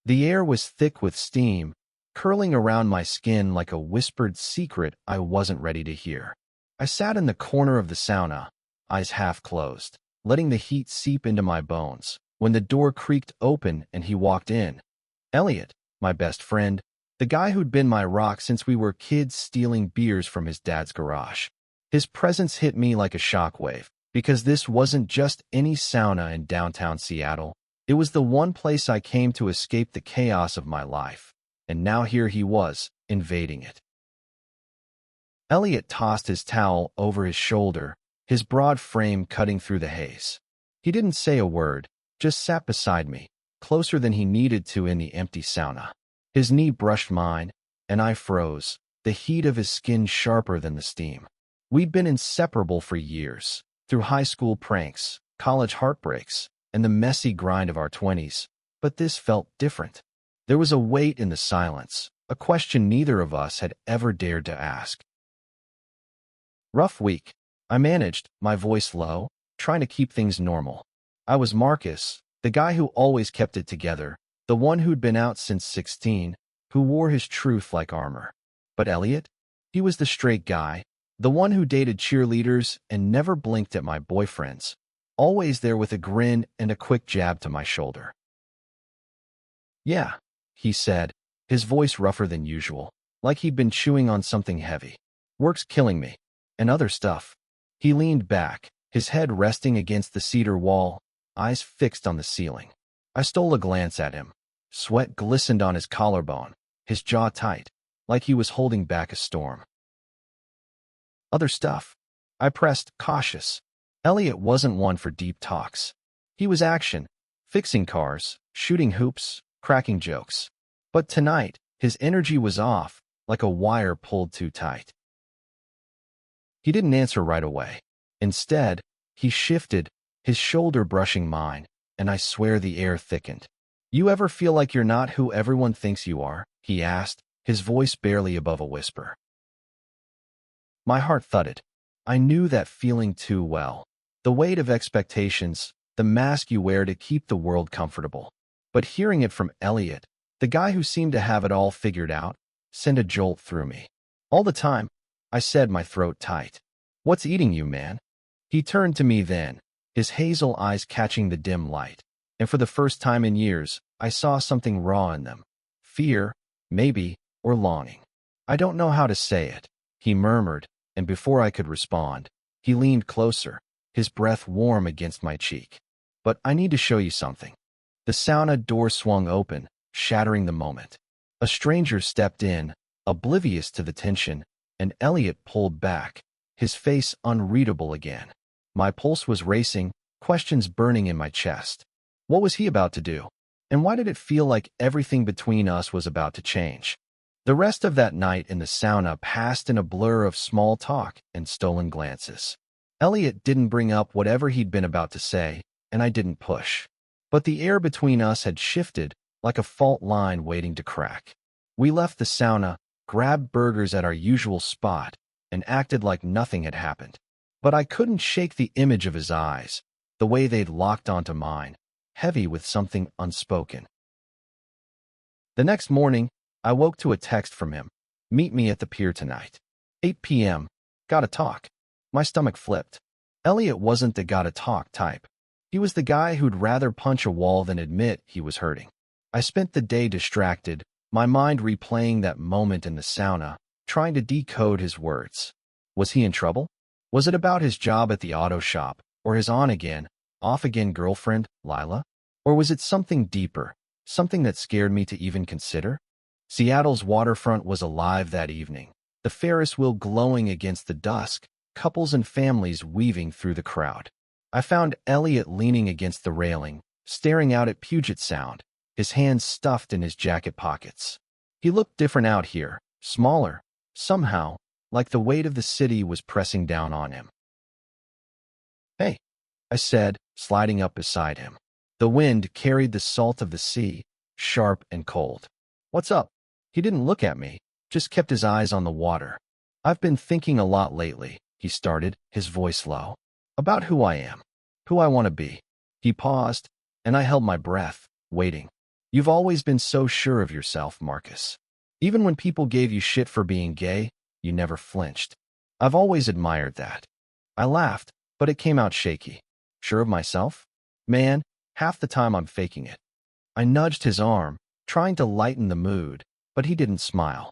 The air was thick with steam, curling around my skin like a whispered secret I wasn't ready to hear. I sat in the corner of the sauna, eyes half closed, letting the heat seep into my bones, when the door creaked open and he walked in. Elliot, my best friend, the guy who'd been my rock since we were kids stealing beers from his dad's garage. His presence hit me like a shockwave, because this wasn't just any sauna in downtown Seattle. It was the one place I came to escape the chaos of my life, and now here he was, invading it. Elliot tossed his towel over his shoulder, his broad frame cutting through the haze. He didn't say a word, just sat beside me, closer than he needed to in the empty sauna. His knee brushed mine, and I froze, the heat of his skin sharper than the steam. We'd been inseparable for years, through high school pranks, college heartbreaks, and the messy grind of our 20s, but this felt different. There was a weight in the silence, a question neither of us had ever dared to ask. Rough week. I managed, my voice low, trying to keep things normal. I was Marcus, the guy who always kept it together, the one who'd been out since 16, who wore his truth like armor. But Elliot? He was the straight guy, the one who dated cheerleaders and never blinked at my boyfriends, always there with a grin and a quick jab to my shoulder. "Yeah," he said, his voice rougher than usual, like he'd been chewing on something heavy. "Work's killing me. And other stuff." He leaned back, his head resting against the cedar wall, eyes fixed on the ceiling. I stole a glance at him. Sweat glistened on his collarbone, his jaw tight, like he was holding back a storm. "Other stuff." I pressed, cautious. Elliot wasn't one for deep talks. He was action, fixing cars, shooting hoops, cracking jokes. But tonight, his energy was off, like a wire pulled too tight. He didn't answer right away. Instead, he shifted, his shoulder brushing mine, and I swear the air thickened. "You ever feel like you're not who everyone thinks you are?" he asked, his voice barely above a whisper. My heart thudded. I knew that feeling too well. The weight of expectations, the mask you wear to keep the world comfortable. But hearing it from Elliot, the guy who seemed to have it all figured out, sent a jolt through me. "All the time," I said, my throat tight. "What's eating you, man?" He turned to me then, his hazel eyes catching the dim light, and for the first time in years, I saw something raw in them. Fear, maybe, or longing. "I don't know how to say it," he murmured, and before I could respond, he leaned closer, his breath warm against my cheek. "But I need to show you something." The sauna door swung open, shattering the moment. A stranger stepped in, oblivious to the tension, and Elliot pulled back, his face unreadable again. My pulse was racing, questions burning in my chest. What was he about to do? And why did it feel like everything between us was about to change? The rest of that night in the sauna passed in a blur of small talk and stolen glances. Elliot didn't bring up whatever he'd been about to say, and I didn't push. But the air between us had shifted, like a fault line waiting to crack. We left the sauna, grabbed burgers at our usual spot, and acted like nothing had happened. But I couldn't shake the image of his eyes, the way they'd locked onto mine, heavy with something unspoken. The next morning, I woke to a text from him. "Meet me at the pier tonight. 8 p.m. Gotta talk." My stomach flipped. Elliot wasn't the gotta talk type. He was the guy who'd rather punch a wall than admit he was hurting. I spent the day distracted, my mind replaying that moment in the sauna, trying to decode his words. Was he in trouble? Was it about his job at the auto shop, or his on-again, off-again girlfriend, Lila? Or was it something deeper, something that scared me to even consider? Seattle's waterfront was alive that evening, the Ferris wheel glowing against the dusk, couples and families weaving through the crowd. I found Elliot leaning against the railing, staring out at Puget Sound, his hands stuffed in his jacket pockets. He looked different out here, smaller, somehow, like the weight of the city was pressing down on him. "Hey," I said, sliding up beside him. The wind carried the salt of the sea, sharp and cold. "What's up?" He didn't look at me, just kept his eyes on the water. "I've been thinking a lot lately," he started, his voice low. "About who I am, who I want to be." He paused, and I held my breath, waiting. You've always been so sure of yourself, Marcus. Even when people gave you shit for being gay, you never flinched. I've always admired that. I laughed, but it came out shaky. Sure of myself? Man, half the time I'm faking it. I nudged his arm, trying to lighten the mood, but he didn't smile.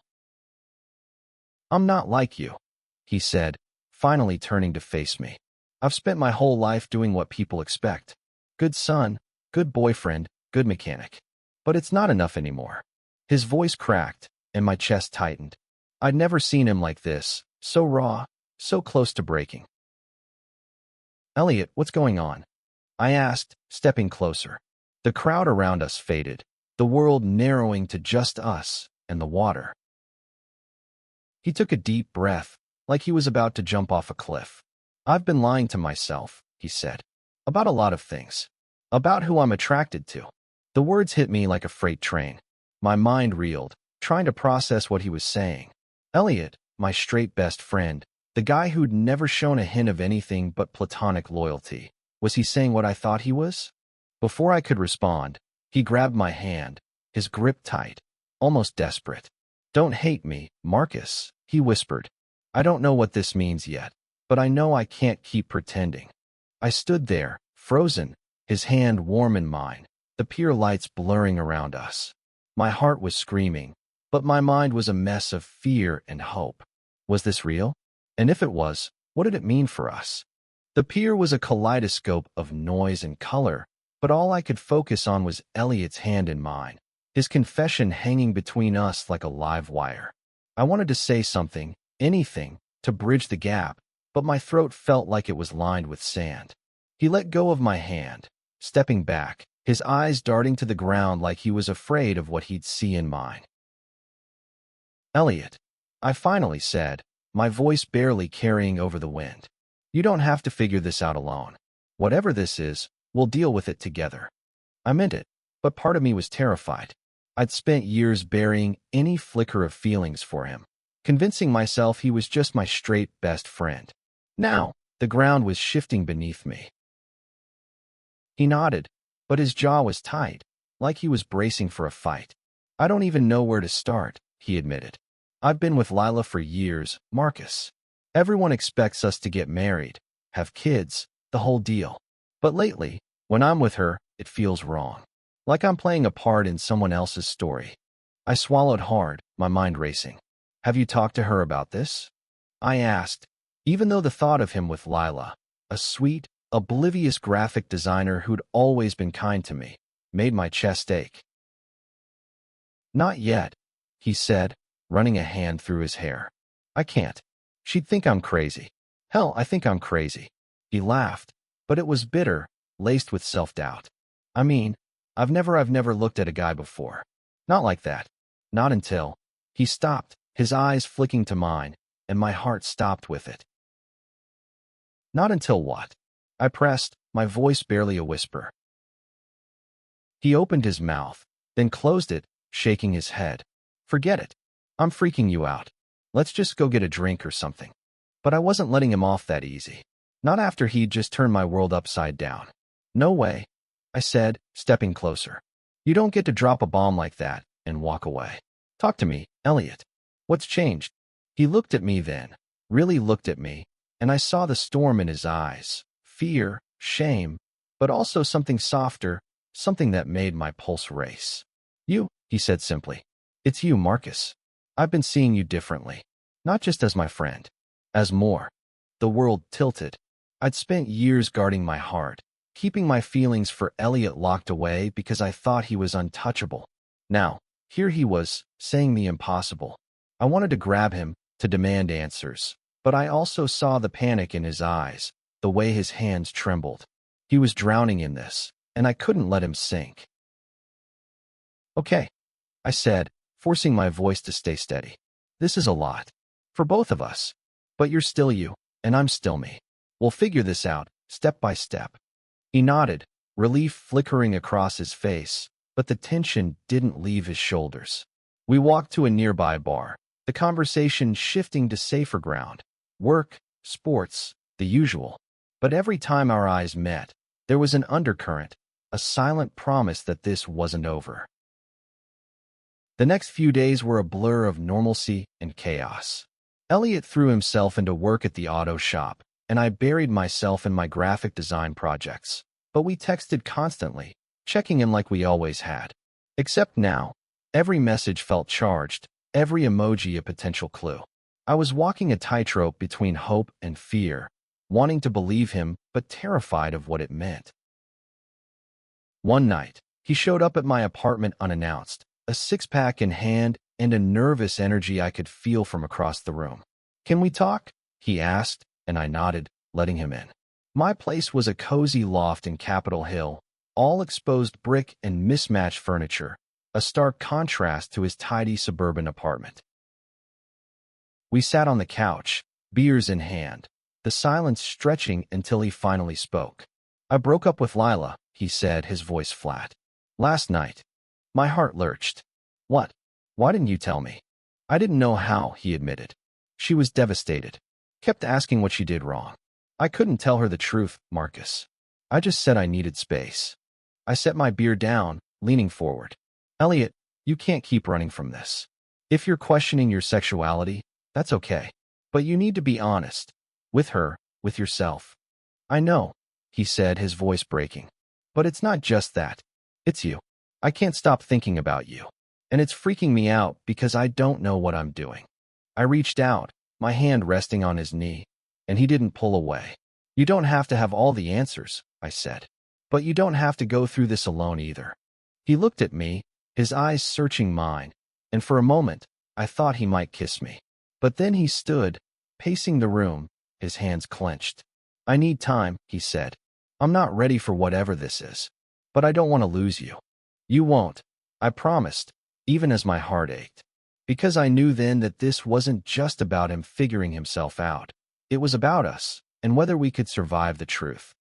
I'm not like you, he said, finally turning to face me. I've spent my whole life doing what people expect. Good son, good boyfriend, good mechanic. But it's not enough anymore. His voice cracked, and my chest tightened. I'd never seen him like this, so raw, so close to breaking. Elliot, what's going on? I asked, stepping closer. The crowd around us faded, the world narrowing to just us and the water. He took a deep breath, like he was about to jump off a cliff. I've been lying to myself, he said. About a lot of things. About who I'm attracted to. The words hit me like a freight train. My mind reeled, trying to process what he was saying. Elliot, my straight best friend, the guy who'd never shown a hint of anything but platonic loyalty. Was he saying what I thought he was? Before I could respond, he grabbed my hand, his grip tight, almost desperate. Don't hate me, Marcus, he whispered. I don't know what this means yet, but I know I can't keep pretending. I stood there, frozen, his hand warm in mine, the pier lights blurring around us. My heart was screaming, but my mind was a mess of fear and hope. Was this real? And if it was, what did it mean for us? The pier was a kaleidoscope of noise and color, but all I could focus on was Elliot's hand in mine, his confession hanging between us like a live wire. I wanted to say something, anything, to bridge the gap, but my throat felt like it was lined with sand. He let go of my hand, stepping back, his eyes darting to the ground like he was afraid of what he'd see in mine. Elliot, I finally said, my voice barely carrying over the wind. You don't have to figure this out alone. Whatever this is, we'll deal with it together. I meant it, but part of me was terrified. I'd spent years burying any flicker of feelings for him, convincing myself he was just my straight best friend. Now, the ground was shifting beneath me. He nodded, but his jaw was tight, like he was bracing for a fight. I don't even know where to start, he admitted. I've been with Lila for years, Marcus. Everyone expects us to get married, have kids, the whole deal. But lately, when I'm with her, it feels wrong. Like I'm playing a part in someone else's story. I swallowed hard, my mind racing. Have you talked to her about this? I asked, even though the thought of him with Lila, a sweet, oblivious graphic designer who'd always been kind to me, made my chest ache. Not yet, he said, running a hand through his hair. I can't. She'd think I'm crazy. Hell, I think I'm crazy. He laughed, but it was bitter, laced with self-doubt. I mean, I've never looked at a guy before. Not like that. Not until. He stopped, his eyes flicking to mine, and my heart stopped with it. Not until what? I pressed, my voice barely a whisper. He opened his mouth, then closed it, shaking his head. Forget it. I'm freaking you out. Let's just go get a drink or something. But I wasn't letting him off that easy. Not after he'd just turned my world upside down. No way, I said, stepping closer. You don't get to drop a bomb like that and walk away. Talk to me, Elliot. What's changed? He looked at me then, really looked at me, and I saw the storm in his eyes. Fear, shame, but also something softer, something that made my pulse race. You, he said simply. It's you, Marcus. I've been seeing you differently. Not just as my friend. As more. The world tilted. I'd spent years guarding my heart, keeping my feelings for Elliot locked away because I thought he was untouchable. Now, here he was, saying the impossible. I wanted to grab him, to demand answers, but I also saw the panic in his eyes, the way his hands trembled. He was drowning in this, and I couldn't let him sink. Okay, I said, forcing my voice to stay steady. This is a lot. For both of us. But you're still you, and I'm still me. We'll figure this out, step by step. He nodded, relief flickering across his face, but the tension didn't leave his shoulders. We walked to a nearby bar, the conversation shifting to safer ground. Work, sports, the usual. But every time our eyes met, there was an undercurrent, a silent promise that this wasn't over. The next few days were a blur of normalcy and chaos. Elliot threw himself into work at the auto shop, and I buried myself in my graphic design projects. But we texted constantly, checking in like we always had. Except now, every message felt charged, every emoji a potential clue. I was walking a tightrope between hope and fear, wanting to believe him but terrified of what it meant. One night, he showed up at my apartment unannounced, a six-pack in hand and a nervous energy I could feel from across the room. "Can we talk?" he asked, and I nodded, letting him in. My place was a cozy loft in Capitol Hill, all exposed brick and mismatched furniture, a stark contrast to his tidy suburban apartment. We sat on the couch, beers in hand, the silence stretching until he finally spoke. "I broke up with Lila," he said, his voice flat. "Last night." My heart lurched. "What? Why didn't you tell me?" "I didn't know how," he admitted. "She was devastated. Kept asking what she did wrong. I couldn't tell her the truth, Marcus. I just said I needed space." I set my beer down, leaning forward. "Elliot, you can't keep running from this. If you're questioning your sexuality, that's okay. But you need to be honest. With her, with yourself." "I know," he said, his voice breaking. "But it's not just that. It's you. I can't stop thinking about you. And it's freaking me out because I don't know what I'm doing." I reached out, my hand resting on his knee, and he didn't pull away. "You don't have to have all the answers," I said. "But you don't have to go through this alone either." He looked at me, his eyes searching mine, and for a moment, I thought he might kiss me. But then he stood, pacing the room, his hands clenched. "I need time," he said. "I'm not ready for whatever this is. But I don't want to lose you." "You won't," I promised, even as my heart ached. Because I knew then that this wasn't just about him figuring himself out. It was about us, and whether we could survive the truth.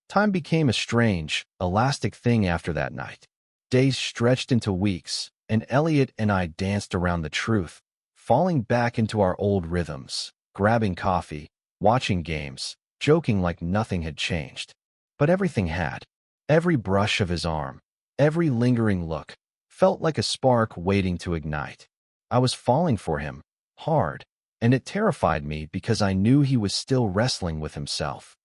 Time became a strange, elastic thing after that night. Days stretched into weeks, and Elliot and I danced around the truth, falling back into our old rhythms, grabbing coffee, watching games, joking like nothing had changed. But everything had. Every brush of his arm, every lingering look, felt like a spark waiting to ignite. I was falling for him, hard, and it terrified me because I knew he was still wrestling with himself.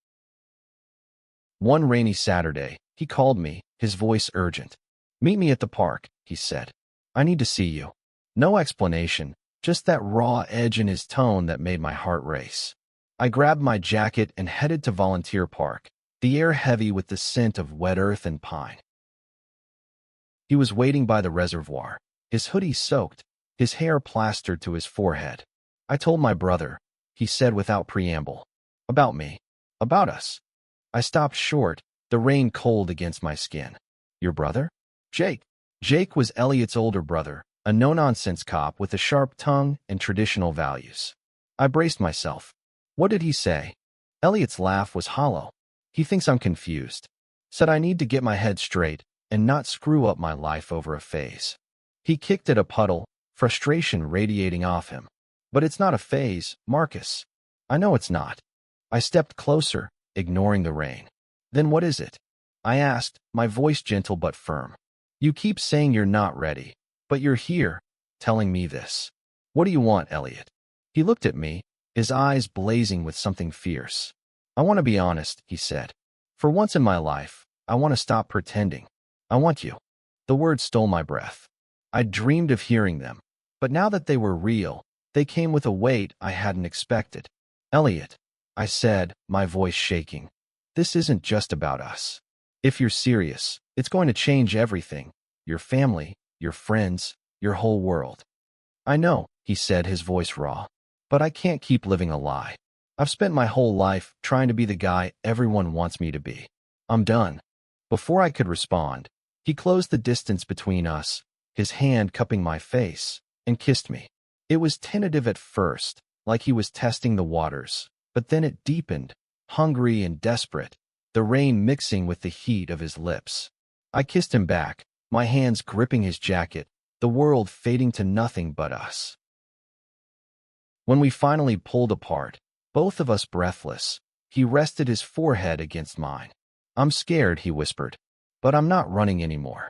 One rainy Saturday, he called me, his voice urgent. "Meet me at the park," he said. "I need to see you." No explanation, just that raw edge in his tone that made my heart race. I grabbed my jacket and headed to Volunteer Park, the air heavy with the scent of wet earth and pine. He was waiting by the reservoir, his hoodie soaked, his hair plastered to his forehead. "I told my brother," he said without preamble. "About me. About us." I stopped short, the rain cold against my skin. "Your brother?" "Jake." Jake was Elliot's older brother, a no-nonsense cop with a sharp tongue and traditional values. I braced myself. What did he say? Elliot's laugh was hollow. "He thinks I'm confused. Said I need to get my head straight and not screw up my life over a phase." He kicked at a puddle, frustration radiating off him. "But it's not a phase, Marcus." "I know it's not." I stepped closer, ignoring the rain. "Then what is it?" I asked, my voice gentle but firm. "You keep saying you're not ready, but you're here, telling me this. What do you want, Elliot?" He looked at me, his eyes blazing with something fierce. "I want to be honest," he said. "For once in my life, I want to stop pretending. I want you." The words stole my breath. I'd dreamed of hearing them, but now that they were real, they came with a weight I hadn't expected. "Elliot," I said, my voice shaking, "this isn't just about us. If you're serious, it's going to change everything. Your family, your friends, your whole world." "I know," he said, his voice raw, "but I can't keep living a lie. I've spent my whole life trying to be the guy everyone wants me to be. I'm done." Before I could respond, he closed the distance between us, his hand cupping my face, and kissed me. It was tentative at first, like he was testing the waters, but then it deepened, hungry and desperate, the rain mixing with the heat of his lips. I kissed him back, my hands gripping his jacket, the world fading to nothing but us. When we finally pulled apart, both of us breathless, he rested his forehead against mine. "I'm scared," he whispered, "but I'm not running anymore."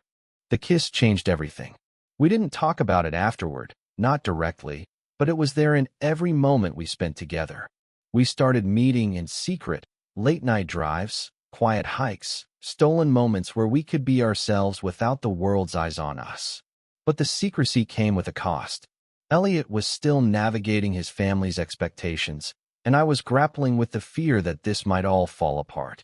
The kiss changed everything. We didn't talk about it afterward, not directly, but it was there in every moment we spent together. We started meeting in secret, late-night drives, quiet hikes, stolen moments where we could be ourselves without the world's eyes on us. But the secrecy came with a cost. Elliot was still navigating his family's expectations, and I was grappling with the fear that this might all fall apart.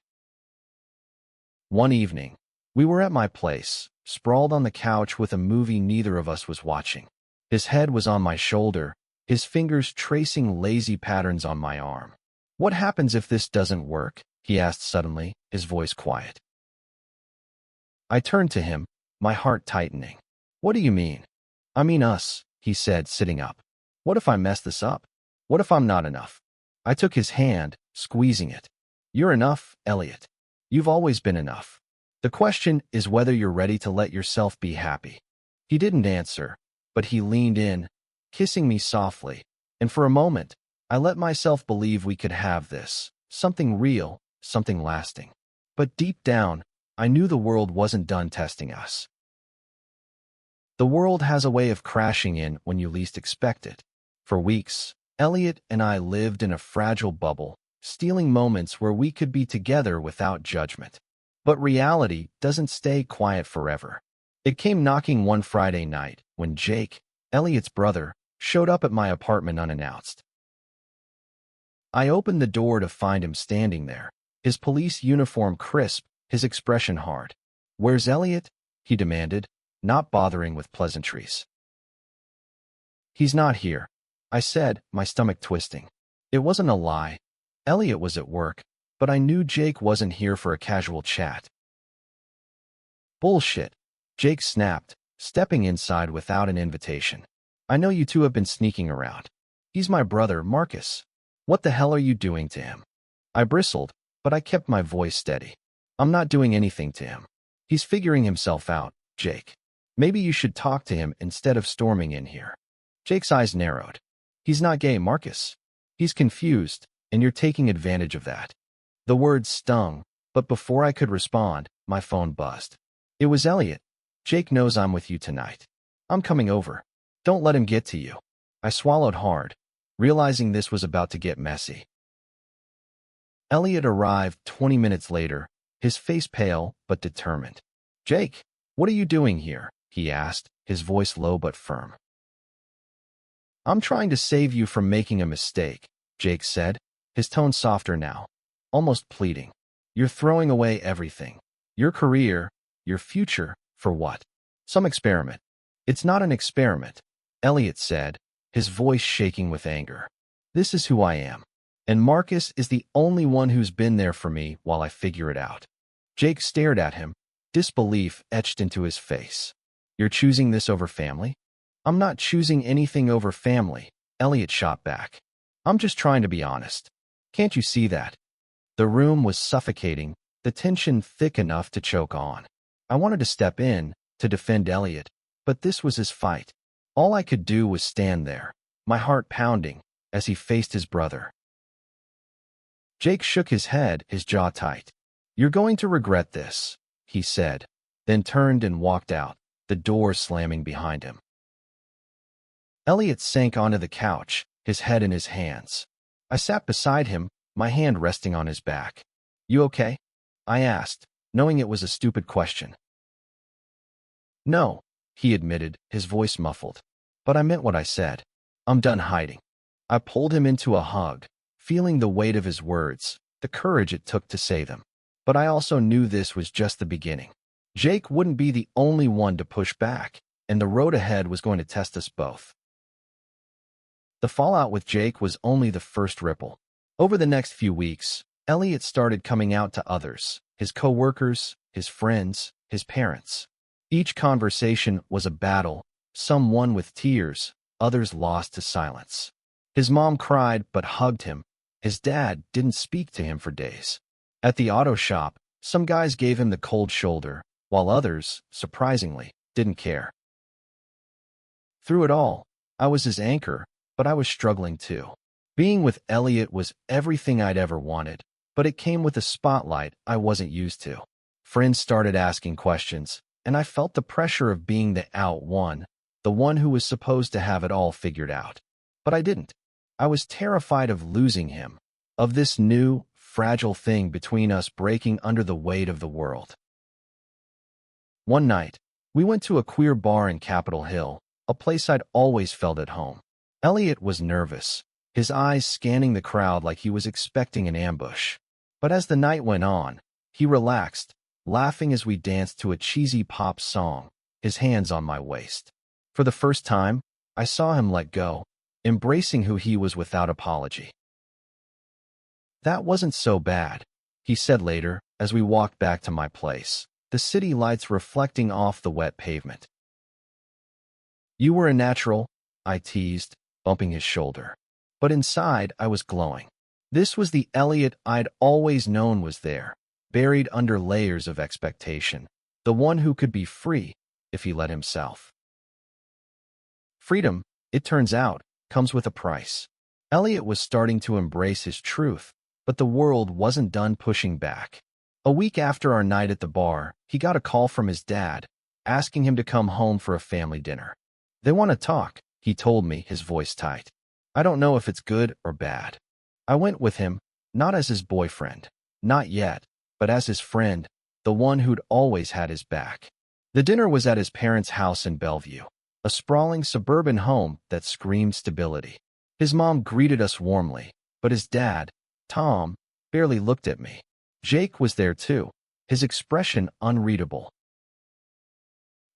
One evening, we were at my place, sprawled on the couch with a movie neither of us was watching. His head was on my shoulder, his fingers tracing lazy patterns on my arm. "What happens if this doesn't work?" he asked suddenly, his voice quiet. I turned to him, my heart tightening. "What do you mean?" "I mean us," he said, sitting up. "What if I mess this up? What if I'm not enough?" I took his hand, squeezing it. "You're enough, Elliot. You've always been enough. The question is whether you're ready to let yourself be happy." He didn't answer, but he leaned in, kissing me softly, and for a moment, I let myself believe we could have this, something real, something lasting. But deep down, I knew the world wasn't done testing us. The world has a way of crashing in when you least expect it. For weeks, Elliot and I lived in a fragile bubble, stealing moments where we could be together without judgment. But reality doesn't stay quiet forever. It came knocking one Friday night when Jake, Elliot's brother, showed up at my apartment unannounced. I opened the door to find him standing there, his police uniform crisp, his expression hard. "Where's Elliot?" he demanded, not bothering with pleasantries. "He's not here," I said, my stomach twisting. It wasn't a lie. Elliot was at work, but I knew Jake wasn't here for a casual chat. "Bullshit," Jake snapped, stepping inside without an invitation. "I know you two have been sneaking around. He's my brother, Marcus. What the hell are you doing to him?" I bristled, but I kept my voice steady. "I'm not doing anything to him. He's figuring himself out, Jake. Maybe you should talk to him instead of storming in here." Jake's eyes narrowed. "He's not gay, Marcus. He's confused, and you're taking advantage of that." The words stung, but before I could respond, my phone buzzed. It was Elliot. "Jake knows I'm with you tonight. I'm coming over. Don't let him get to you." I swallowed hard, realizing this was about to get messy. Elliot arrived 20 minutes later, his face pale but determined. "Jake, what are you doing here?" he asked, his voice low but firm. "I'm trying to save you from making a mistake," Jake said, his tone softer now, almost pleading. "You're throwing away everything. Your career, your future, for what? Some experiment." "It's not an experiment," Elliot said, his voice shaking with anger. "This is who I am, and Marcus is the only one who's been there for me while I figure it out." Jake stared at him, disbelief etched into his face. "You're choosing this over family?" "I'm not choosing anything over family," Elliot shot back. "I'm just trying to be honest. Can't you see that?" The room was suffocating, the tension thick enough to choke on. I wanted to step in, to defend Elliot, but this was his fight. All I could do was stand there, my heart pounding, as he faced his brother. Jake shook his head, his jaw tight. "You're going to regret this," he said, then turned and walked out, the door slamming behind him. Elliot sank onto the couch, his head in his hands. I sat beside him, my hand resting on his back. "You okay?" I asked, knowing it was a stupid question. "No," he admitted, his voice muffled. "But I meant what I said. I'm done hiding." I pulled him into a hug, feeling the weight of his words, the courage it took to say them. But I also knew this was just the beginning. Jake wouldn't be the only one to push back, and the road ahead was going to test us both. The fallout with Jake was only the first ripple. Over the next few weeks, Elliot started coming out to others, his coworkers, his friends, his parents. Each conversation was a battle, some won with tears, others lost to silence. His mom cried but hugged him. His dad didn't speak to him for days. At the auto shop, some guys gave him the cold shoulder, while others, surprisingly, didn't care. Through it all, I was his anchor, but I was struggling too. Being with Elliot was everything I'd ever wanted, but it came with a spotlight I wasn't used to. Friends started asking questions, and I felt the pressure of being the out one, the one who was supposed to have it all figured out. But I didn't. I was terrified of losing him, of this new, fragile thing between us breaking under the weight of the world. One night, we went to a queer bar in Capitol Hill, a place I'd always felt at home. Elliot was nervous, his eyes scanning the crowd like he was expecting an ambush. But as the night went on, he relaxed, laughing as we danced to a cheesy pop song, his hands on my waist. For the first time, I saw him let go, embracing who he was without apology. "That wasn't so bad," he said later as we walked back to my place, the city lights reflecting off the wet pavement. "You were a natural," I teased, bumping his shoulder. But inside, I was glowing. This was the Elliot I'd always known was there, buried under layers of expectation, the one who could be free if he let himself. Freedom, it turns out, comes with a price. Elliot was starting to embrace his truth, but the world wasn't done pushing back. A week after our night at the bar, he got a call from his dad, asking him to come home for a family dinner. "They want to talk," he told me, his voice tight. "I don't know if it's good or bad." I went with him, not as his boyfriend, not yet, but as his friend, the one who'd always had his back. The dinner was at his parents' house in Bellevue, a sprawling suburban home that screamed stability. His mom greeted us warmly, but his dad, Tom, barely looked at me. Jake was there too, his expression unreadable.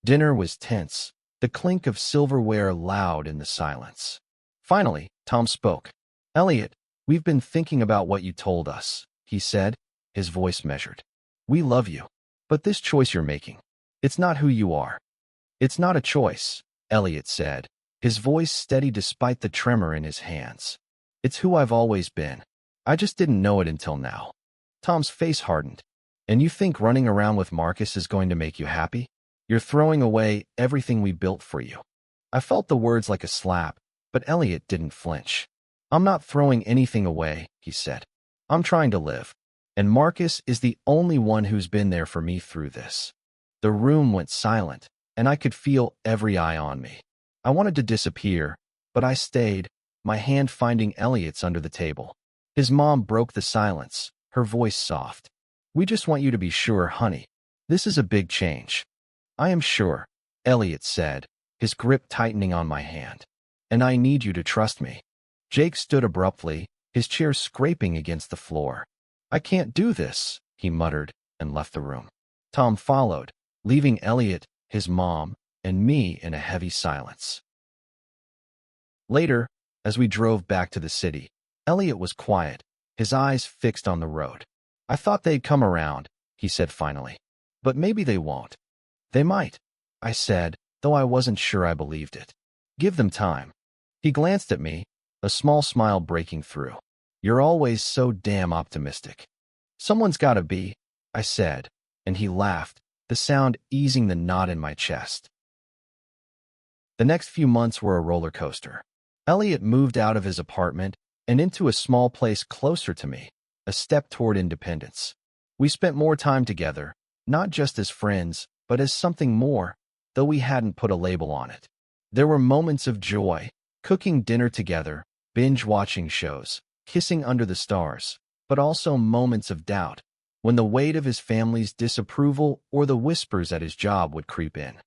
Dinner was tense, the clink of silverware loud in the silence. Finally, Tom spoke. "Elliot, we've been thinking about what you told us," he said, his voice measured. "We love you, but this choice you're making, it's not who you are." "It's not a choice," Elliot said, his voice steady despite the tremor in his hands. "It's who I've always been. I just didn't know it until now." Tom's face hardened. "And you think running around with Marcus is going to make you happy? You're throwing away everything we built for you." I felt the words like a slap, but Elliot didn't flinch. "I'm not throwing anything away," he said. "I'm trying to live. And Marcus is the only one who's been there for me through this." The room went silent, and I could feel every eye on me. I wanted to disappear, but I stayed, my hand finding Elliot's under the table. His mom broke the silence, her voice soft. "We just want you to be sure, honey. This is a big change." "I am sure," Elliot said, his grip tightening on my hand. "And I need you to trust me." Jake stood abruptly, his chair scraping against the floor. "I can't do this," he muttered, and left the room. Tom followed, leaving Elliot, his mom, and me in a heavy silence. Later, as we drove back to the city, Elliot was quiet, his eyes fixed on the road. "I thought they'd come around," he said finally. "But maybe they won't." "They might," I said, though I wasn't sure I believed it. "Give them time." He glanced at me, a small smile breaking through. "You're always so damn optimistic." "Someone's gotta be," I said, and he laughed, the sound easing the knot in my chest. The next few months were a roller coaster. Elliot moved out of his apartment and into a small place closer to me, a step toward independence. We spent more time together, not just as friends, but as something more, though we hadn't put a label on it. There were moments of joy, cooking dinner together, binge-watching shows, kissing under the stars, but also moments of doubt, when the weight of his family's disapproval or the whispers at his job would creep in.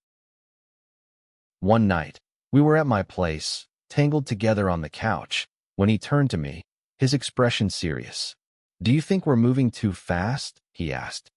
One night, we were at my place, tangled together on the couch, when he turned to me, his expression serious. "Do you think we're moving too fast?" he asked.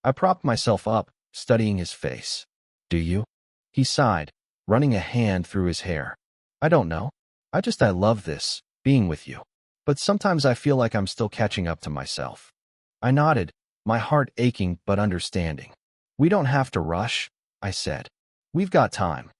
I propped myself up, studying his face. "Do you?" He sighed, running a hand through his hair. "I don't know. I love this, being with you. But sometimes I feel like I'm still catching up to myself." I nodded, my heart aching but understanding. "We don't have to rush," I said. "We've got time."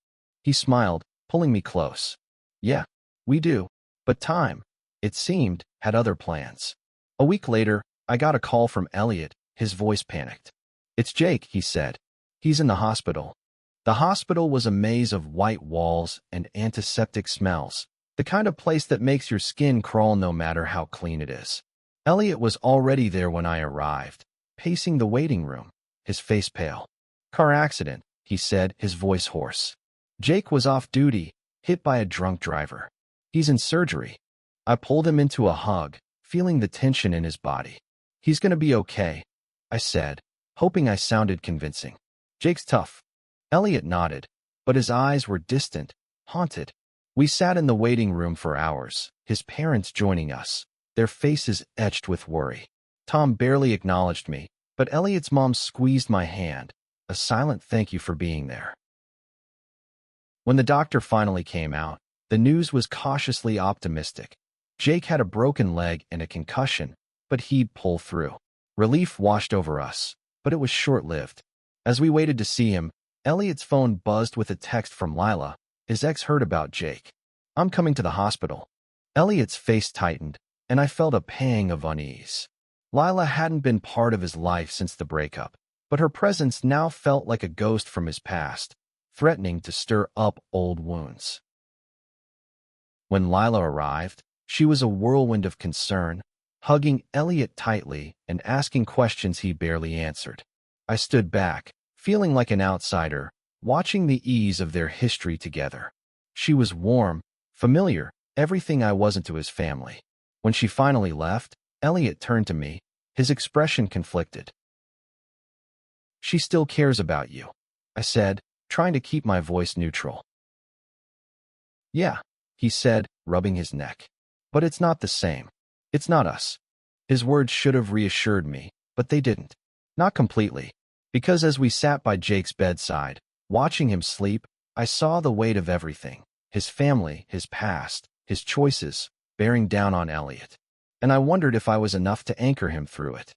He smiled, pulling me close. "Yeah, we do. But time, it seemed, had other plans." A week later, I got a call from Elliot, his voice panicked. "It's Jake," he said. "He's in the hospital." The hospital was a maze of white walls and antiseptic smells, the kind of place that makes your skin crawl no matter how clean it is. Elliot was already there when I arrived, pacing the waiting room, his face pale. "Car accident," he said, his voice hoarse. Jake was off duty, hit by a drunk driver. He's in surgery. I pulled him into a hug, feeling the tension in his body. He's gonna be okay, I said, hoping I sounded convincing. Jake's tough. Elliot nodded, but his eyes were distant, haunted. We sat in the waiting room for hours, his parents joining us, their faces etched with worry. Tom barely acknowledged me, but Elliot's mom squeezed my hand, a silent thank you for being there. When the doctor finally came out, the news was cautiously optimistic. Jake had a broken leg and a concussion, but he'd pull through. Relief washed over us, but it was short-lived. As we waited to see him, Elliot's phone buzzed with a text from Lila. His ex heard about Jake. I'm coming to the hospital. Elliot's face tightened, and I felt a pang of unease. Lila hadn't been part of his life since the breakup, but her presence now felt like a ghost from his past, threatening to stir up old wounds. When Lila arrived, she was a whirlwind of concern, hugging Elliot tightly and asking questions he barely answered. I stood back, feeling like an outsider, watching the ease of their history together. She was warm, familiar, everything I wasn't to his family. When she finally left, Elliot turned to me, his expression conflicted. She still cares about you, I said, trying to keep my voice neutral. Yeah, he said, rubbing his neck. But it's not the same. It's not us. His words should have reassured me, but they didn't. Not completely. Because as we sat by Jake's bedside, watching him sleep, I saw the weight of everything. His family, his past, his choices, bearing down on Elliot. And I wondered if I was enough to anchor him through it.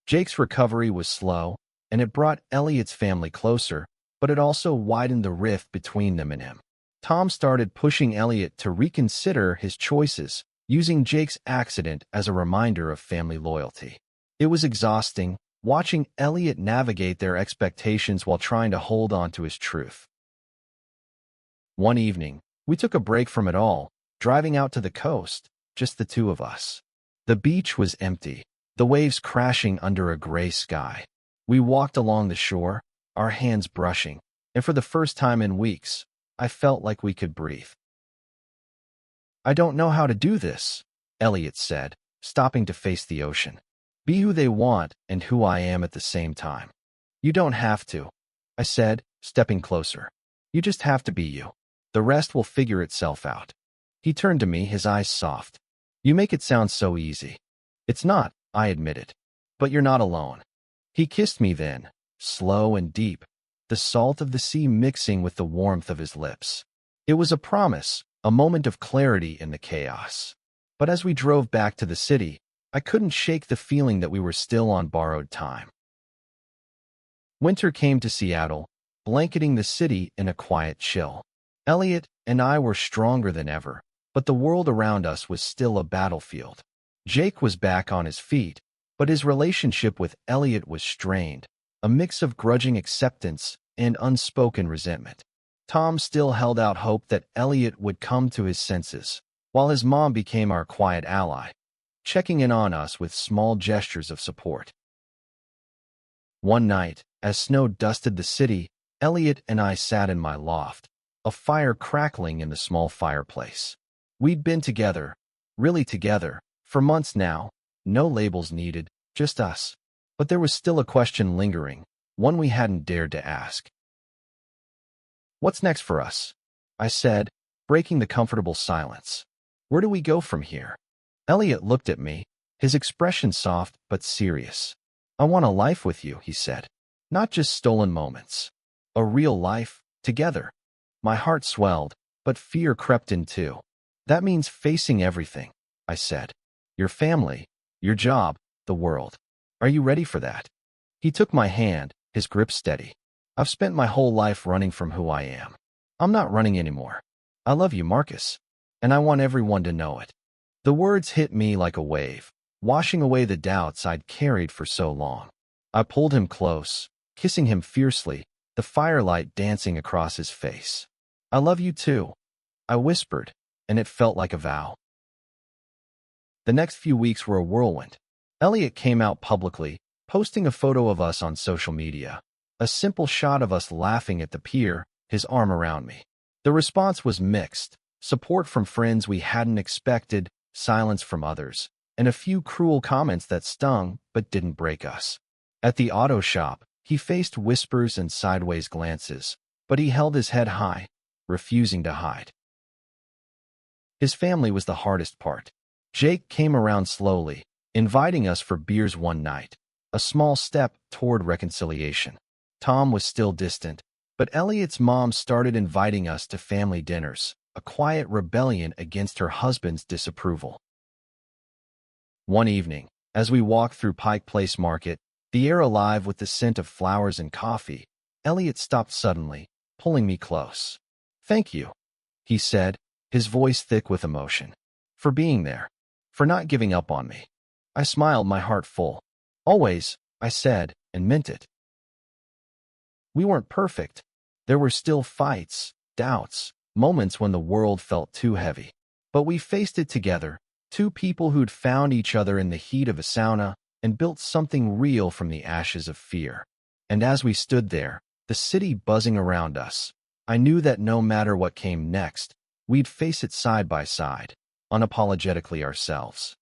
Jake's recovery was slow, and it brought Elliot's family closer, but it also widened the rift between them and him. Tom started pushing Elliot to reconsider his choices, using Jake's accident as a reminder of family loyalty. It was exhausting, watching Elliot navigate their expectations while trying to hold on to his truth. One evening, we took a break from it all, driving out to the coast, just the two of us. The beach was empty, the waves crashing under a gray sky. We walked along the shore, our hands brushing, and for the first time in weeks, I felt like we could breathe. I don't know how to do this, Elliot said, stopping to face the ocean. Be who they want and who I am at the same time. You don't have to, I said, stepping closer. You just have to be you. The rest will figure itself out. He turned to me, his eyes soft. You make it sound so easy. It's not, I admitted. But you're not alone. He kissed me then, slow and deep, the salt of the sea mixing with the warmth of his lips. It was a promise, a moment of clarity in the chaos. But as we drove back to the city, I couldn't shake the feeling that we were still on borrowed time. Winter came to Seattle, blanketing the city in a quiet chill. Elliot and I were stronger than ever, but the world around us was still a battlefield. Jake was back on his feet, but his relationship with Elliot was strained, a mix of grudging acceptance and unspoken resentment. Tom still held out hope that Elliot would come to his senses, while his mom became our quiet ally, checking in on us with small gestures of support. One night, as snow dusted the city, Elliot and I sat in my loft, a fire crackling in the small fireplace. We'd been together, really together, for months now, no labels needed, just us. But there was still a question lingering, one we hadn't dared to ask. What's next for us? I said, breaking the comfortable silence. Where do we go from here? Elliot looked at me, his expression soft but serious. I want a life with you, he said. Not just stolen moments. A real life, together. My heart swelled, but fear crept in too. That means facing everything, I said. Your family, your job, the world. Are you ready for that? He took my hand, his grip steady. I've spent my whole life running from who I am. I'm not running anymore. I love you, Marcus. And I want everyone to know it. The words hit me like a wave, washing away the doubts I'd carried for so long. I pulled him close, kissing him fiercely, the firelight dancing across his face. I love you too, I whispered, and it felt like a vow. The next few weeks were a whirlwind. Elliot came out publicly, posting a photo of us on social media. A simple shot of us laughing at the pier, his arm around me. The response was mixed: support from friends we hadn't expected, silence from others, and a few cruel comments that stung but didn't break us. At the auto shop, he faced whispers and sideways glances, but he held his head high, refusing to hide. His family was the hardest part. Jake came around slowly, inviting us for beers one night, a small step toward reconciliation. Tom was still distant, but Elliot's mom started inviting us to family dinners, a quiet rebellion against her husband's disapproval. One evening, as we walked through Pike Place Market, the air alive with the scent of flowers and coffee, Elliot stopped suddenly, pulling me close. "Thank you," he said, his voice thick with emotion, "for being there, for not giving up on me." I smiled, my heart full. "Always," I said, and meant it. We weren't perfect. There were still fights, doubts, moments when the world felt too heavy. But we faced it together, two people who'd found each other in the heat of a sauna and built something real from the ashes of fear. And as we stood there, the city buzzing around us, I knew that no matter what came next, we'd face it side by side, unapologetically ourselves.